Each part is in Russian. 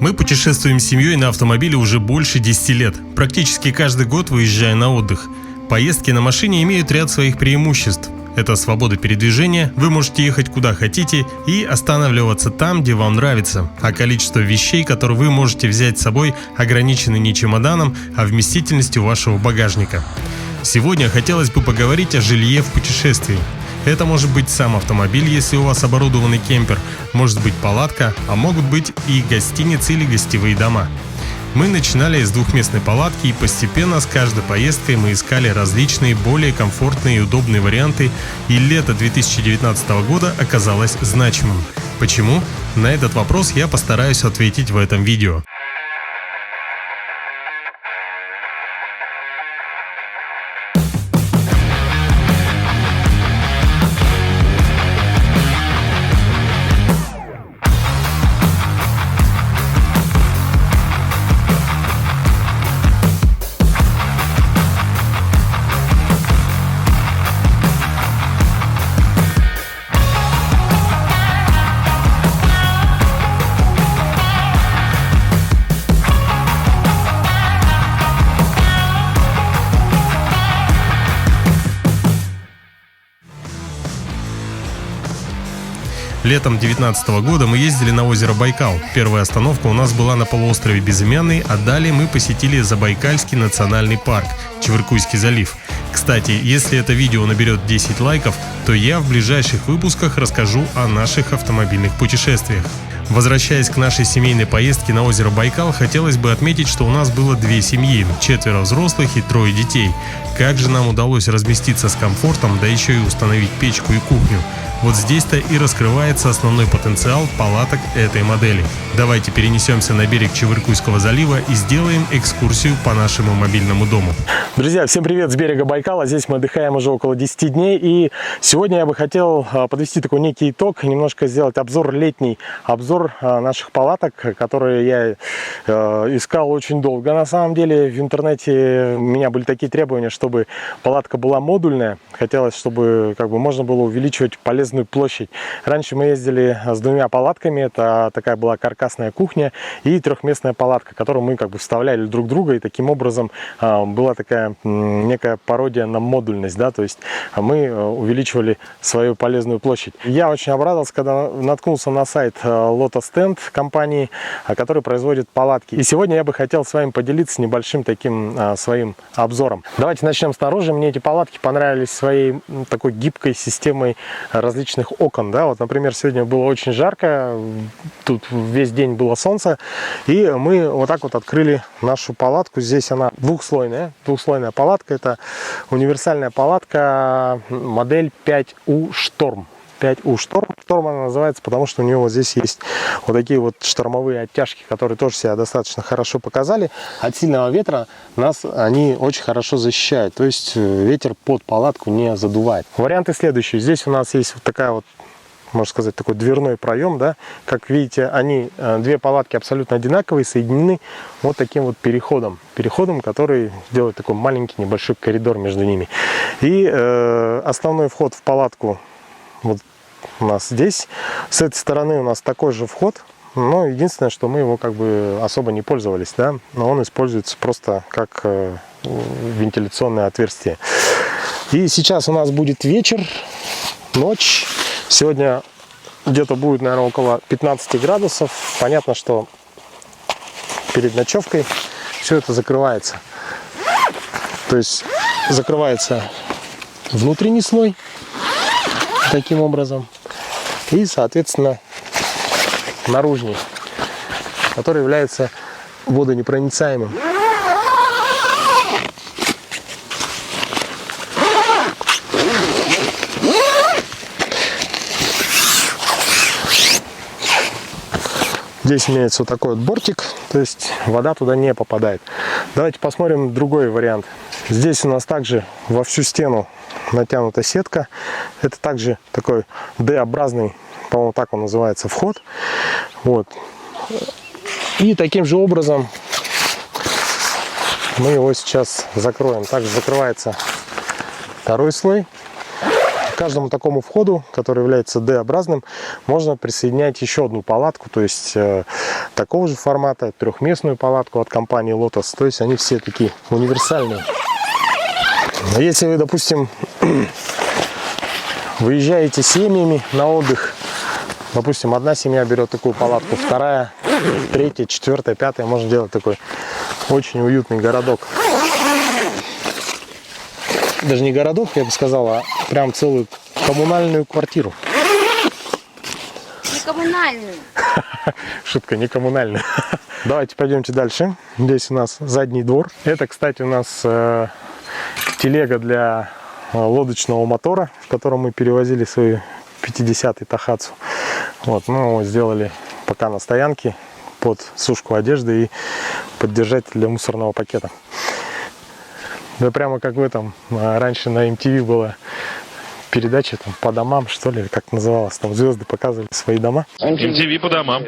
Мы путешествуем с семьей на автомобиле уже больше 10 лет, практически каждый год выезжая на отдых. Поездки на машине имеют ряд своих преимуществ. Это свобода передвижения, вы можете ехать куда хотите и останавливаться там, где вам нравится. А количество вещей, которые вы можете взять с собой, ограничено не чемоданом, а вместительностью вашего багажника. Сегодня хотелось бы поговорить о жилье в путешествии. Это может быть сам автомобиль, если у вас оборудованный кемпер, может быть палатка, а могут быть и гостиницы или гостевые дома. Мы начинали с двухместной палатки и постепенно с каждой поездкой мы искали различные, более комфортные и удобные варианты, и лето 2019 года оказалось значимым. Почему? На этот вопрос я постараюсь ответить в этом видео. Летом 2019 года мы ездили на озеро Байкал. Первая остановка у нас была на полуострове Безымянный, а далее мы посетили Забайкальский национальный парк, Чевыркуйский залив. Кстати, если это видео наберет 10 лайков, то я в ближайших выпусках расскажу о наших автомобильных путешествиях. Возвращаясь к нашей семейной поездке на озеро Байкал, хотелось бы отметить, что у нас было 2 семьи, 4 взрослых и 3 детей. Как же нам удалось разместиться с комфортом, да еще и установить печку и кухню. Вот здесь-то и раскрывается основной потенциал палаток этой модели. Давайте перенесемся на берег Чевыркуйского залива и сделаем экскурсию по нашему мобильному дому. Друзья, всем привет с берега Байкала. Здесь мы отдыхаем уже около 10 дней. И сегодня я бы хотел подвести такой некий итог, немножко сделать обзор, летний обзор наших палаток, которые я искал очень долго. На самом деле в интернете у меня были такие требования, чтобы палатка была модульная. Хотелось, чтобы можно было увеличивать полезную площадь. Раньше мы ездили с 2 палатками. Это такая была каркасная кухня и 3-местная палатка, которую мы вставляли друг друга. И таким образом была такая некая пародия на модульность, да, то есть мы увеличивали свою полезную площадь. Я очень обрадовался, когда наткнулся на сайт Lotus Tent компании, который производит палатки. И сегодня я бы хотел с вами поделиться небольшим таким своим обзором. Давайте начнем снаружи. Мне эти палатки понравились своей такой гибкой системой различных окон, да, вот, например, сегодня было очень жарко, тут весь день было солнце, и мы вот так вот открыли нашу палатку. Здесь она двухслойная палатка, это универсальная палатка, модель 5U Storm. 5U Storm. Storm она называется, потому что у нее вот здесь есть вот такие вот штормовые оттяжки, которые тоже себя достаточно хорошо показали. От сильного ветра нас они очень хорошо защищают, то есть ветер под палатку не задувает. Варианты следующие. Здесь у нас есть вот такая вот, можно сказать, такой дверной проем, да. Как видите, они, 2 палатки абсолютно одинаковые, соединены вот таким вот переходом, который делает такой маленький небольшой коридор между ними. И основной вход в палатку вот у нас здесь. С этой стороны у нас такой же вход, но единственное, что мы его особо не пользовались, да, но он используется просто как вентиляционное отверстие. И сейчас у нас будет вечер, ночь. Сегодня где-то будет, наверное, около 15 градусов. Понятно, что перед ночевкой все это закрывается. То есть закрывается внутренний слой таким образом. И, соответственно, наружный, который является водонепроницаемым. Здесь имеется вот такой вот бортик, то есть вода туда не попадает. Давайте посмотрим другой вариант. Здесь у нас также во всю стену натянута сетка. Это также такой D-образный, по-моему, так он называется, вход. Вот. И таким же образом мы его сейчас закроем. Также закрывается второй слой. каждому такому входу, который является D-образным, можно присоединять еще одну палатку, то есть такого же формата, трехместную палатку от компании Lotus. То есть они все такие универсальные. Но если вы, допустим, выезжаете семьями на отдых, допустим, одна семья берет такую палатку, вторая, третья, четвертая, пятая, можно делать такой очень уютный городок. Даже не городок, я бы сказал, а прям целую коммунальную квартиру. Не коммунальную. Шутка, не коммунальная. Давайте пойдемте дальше. Здесь у нас задний двор. Это, кстати, у нас телега для лодочного мотора, в котором мы перевозили свою 50-й Тахацу. Вот, мы его сделали пока на стоянке под сушку одежды и под держатель для мусорного пакета. Да прямо как в этом, раньше на MTV была передача там, по домам, что ли, как называлось, там звезды показывали свои дома. MTV по домам.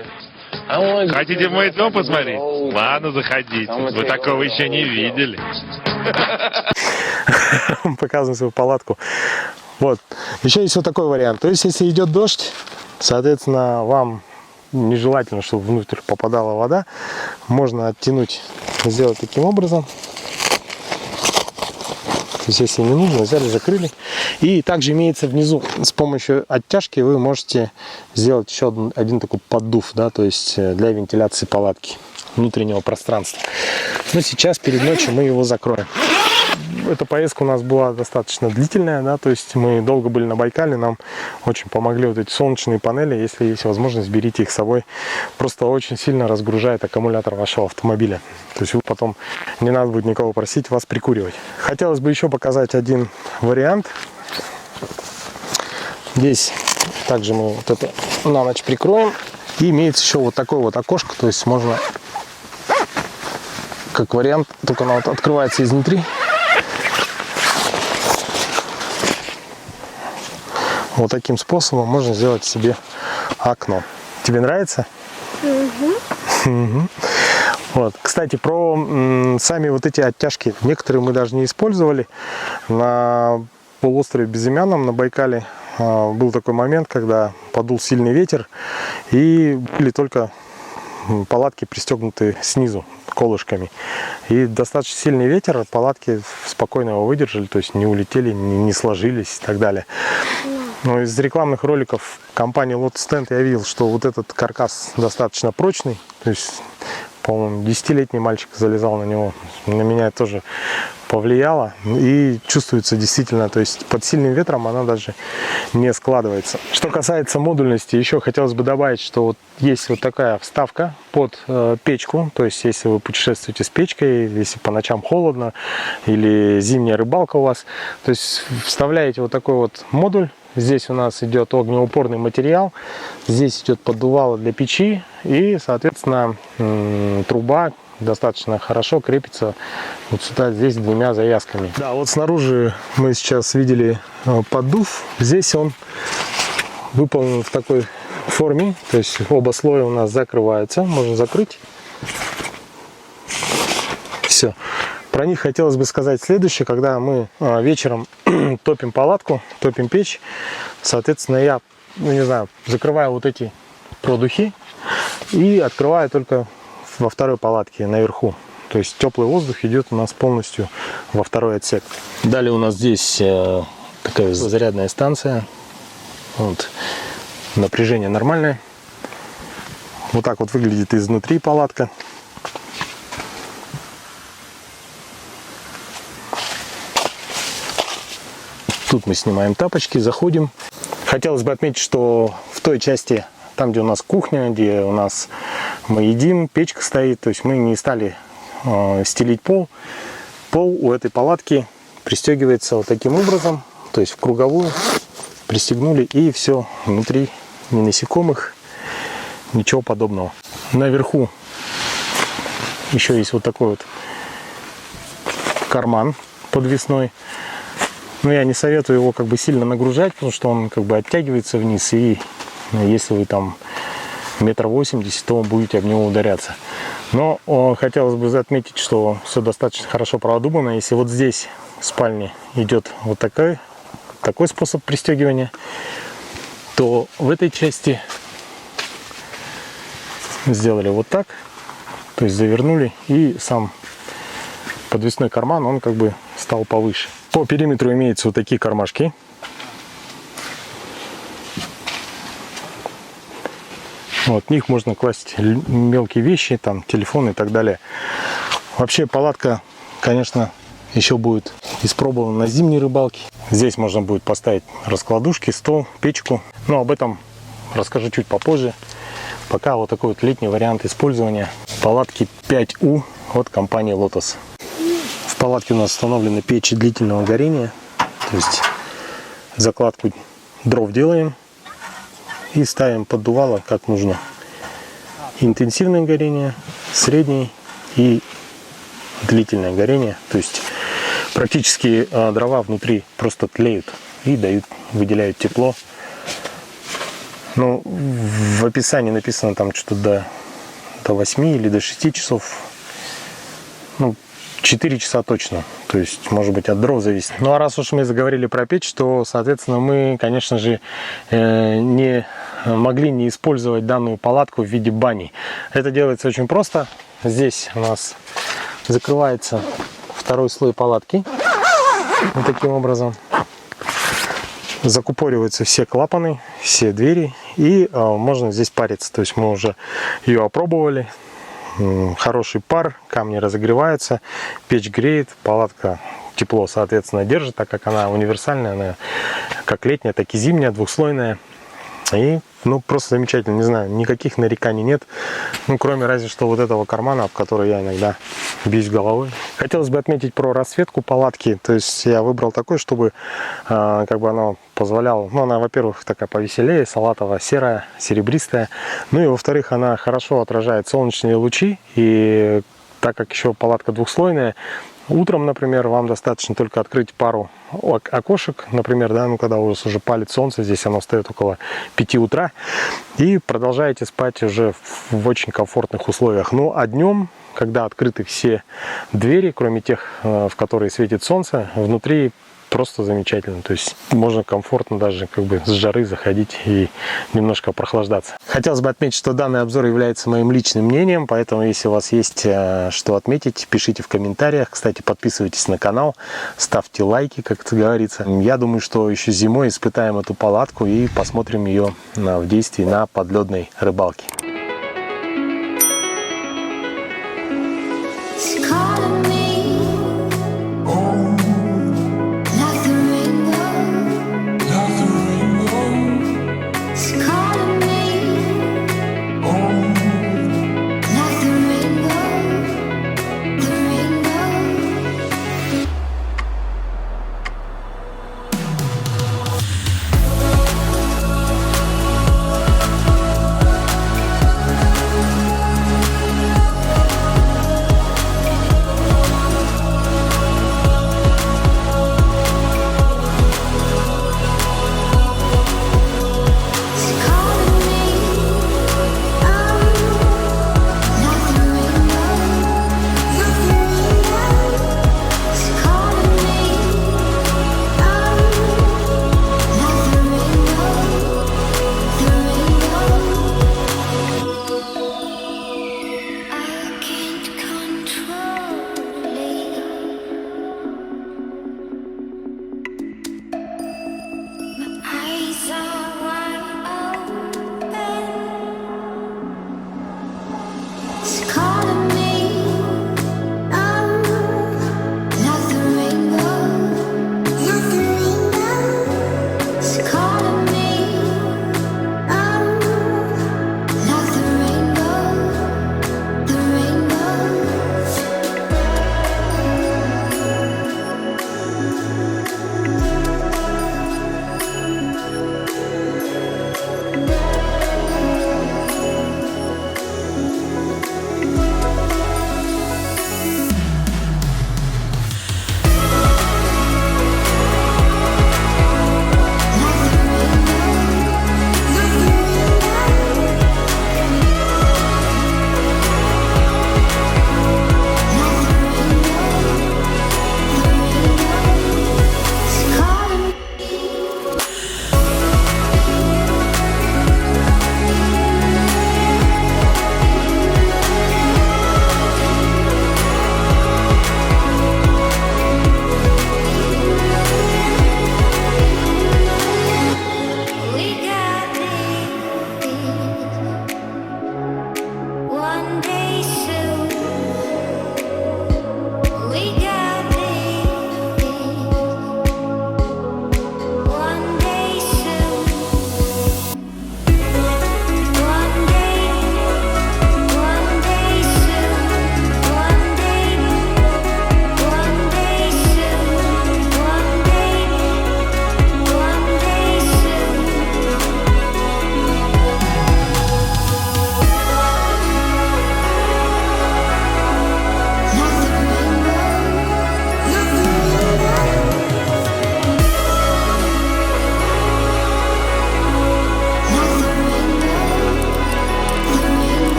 Хотите в мой дом посмотреть? Ладно, заходите. Вы такого еще не видели. Показываем свою палатку. Вот. Еще есть вот такой вариант. То есть, если идет дождь, соответственно, вам нежелательно, чтобы внутрь попадала вода. Можно оттянуть, сделать таким образом. То есть, если не нужно, взяли, закрыли. И также имеется внизу, с помощью оттяжки вы можете сделать еще один такой поддув, да, то есть для вентиляции палатки, внутреннего пространства. Но сейчас перед ночью мы его закроем. Эта поездка у нас была достаточно длительная, да, то есть мы долго были на Байкале, нам очень помогли вот эти солнечные панели. Если есть возможность, берите их с собой. Просто очень сильно разгружает аккумулятор вашего автомобиля. То есть вы потом не надо будет никого просить вас прикуривать. Хотелось бы еще показать один вариант. Здесь также мы вот это на ночь прикроем. И имеется еще вот такое вот окошко, то есть можно, как вариант, только оно вот открывается изнутри. Вот таким способом можно сделать себе окно. Тебе нравится? Угу. Вот. Кстати, про сами вот эти оттяжки. Некоторые мы даже не использовали. На полуострове Безымянном, на Байкале, был такой момент, когда подул сильный ветер. И были только палатки пристегнуты снизу колышками. И достаточно сильный ветер, палатки спокойно его выдержали, то есть не улетели, не сложились и так далее. Но из рекламных роликов компании Lotus Tent я видел, что вот этот каркас достаточно прочный. То есть, по-моему, 10-летний мальчик залезал на него. На меня это тоже повлияло. И чувствуется действительно, то есть под сильным ветром она даже не складывается. Что касается модульности, еще хотелось бы добавить, что вот есть вот такая вставка под печку. То есть если вы путешествуете с печкой, если по ночам холодно или зимняя рыбалка у вас, то есть вставляете вот такой вот модуль. Здесь у нас идет огнеупорный материал, здесь идет поддувало для печи и, соответственно, труба достаточно хорошо крепится вот сюда, здесь двумя завязками. Да, вот снаружи мы сейчас видели поддув, здесь он выполнен в такой форме, то есть оба слоя у нас закрываются, можно закрыть. Все. Про них хотелось бы сказать следующее. Когда мы вечером топим палатку, топим печь, соответственно, я, не знаю, закрываю вот эти продухи и открываю только во второй палатке наверху. То есть теплый воздух идет у нас полностью во второй отсек. Далее у нас здесь такая зарядная станция. Вот. Напряжение нормальное. Вот так вот выглядит изнутри палатка. Тут мы снимаем тапочки, заходим. Хотелось бы отметить, что в той части, там, где у нас кухня, где у нас мы едим, печка стоит, то есть мы не стали стелить пол. Пол у этой палатки пристегивается вот таким образом, то есть в круговую пристегнули, и все, внутри ни насекомых, ничего подобного. Наверху еще есть вот такой вот карман подвесной. Но я не советую его как бы сильно нагружать, потому что он как бы оттягивается вниз, и если вы там 1,80 м, то будете об него ударяться. Но хотелось бы отметить, что все достаточно хорошо продумано. Если вот здесь в спальне идет вот такой такой способ пристегивания, то в этой части сделали вот так, то есть завернули, и сам подвесной карман, он как бы стал повыше. По периметру имеются вот такие кармашки. Вот, в них можно класть мелкие вещи, там, телефон и так далее. Вообще палатка, конечно, еще будет испробована на зимней рыбалке. Здесь можно будет поставить раскладушки, стол, печку. Но об этом расскажу чуть попозже. Пока вот такой вот летний вариант использования палатки 5У от компании Lotus. В палатке у нас установлены печи длительного горения. То есть закладку дров делаем и ставим поддувало как нужно. Интенсивное горение, среднее и длительное горение. То есть практически дрова внутри просто тлеют и выделяют тепло. Ну, в описании написано там что-то до 8 или до 6 часов. Ну, 4 часа точно. То есть, может быть, от дров зависит. Ну, а раз уж мы заговорили про печь, то, соответственно, мы, конечно же, не могли не использовать данную палатку в виде бани. Это делается очень просто. Здесь у нас закрывается второй слой палатки. Вот таким образом. Закупориваются все клапаны, все двери. И можно здесь париться. То есть мы уже ее опробовали. Хороший пар, камни разогреваются, печь греет, палатка тепло, соответственно, держит, так как она универсальная, она как летняя, так и зимняя, двухслойная. И, ну, просто замечательно, не знаю, никаких нареканий нет, ну, кроме разве что вот этого кармана, об который я иногда бьюсь головой. Хотелось бы отметить про расцветку палатки, то есть я выбрал такой, чтобы как бы оно позволяло, ну, она, во-первых, такая повеселее, салатово-серая, серебристая, ну, и, во-вторых, она хорошо отражает солнечные лучи, и так как еще палатка двухслойная, утром, например, вам достаточно только открыть пару окошек, например, да, ну, когда у вас уже палит солнце, здесь оно встает около 5 утра, и продолжаете спать уже в очень комфортных условиях. Ну, а днем, когда открыты все двери, кроме тех, в которые светит солнце, внутри просто замечательно. То есть можно комфортно даже как бы с жары заходить и немножко прохлаждаться. Хотелось бы отметить, что данный обзор является моим личным мнением, поэтому если у вас есть что отметить, пишите в комментариях. Кстати, подписывайтесь на канал, ставьте лайки, как это говорится. Я думаю, что еще зимой испытаем эту палатку и посмотрим ее в действии на подледной рыбалке.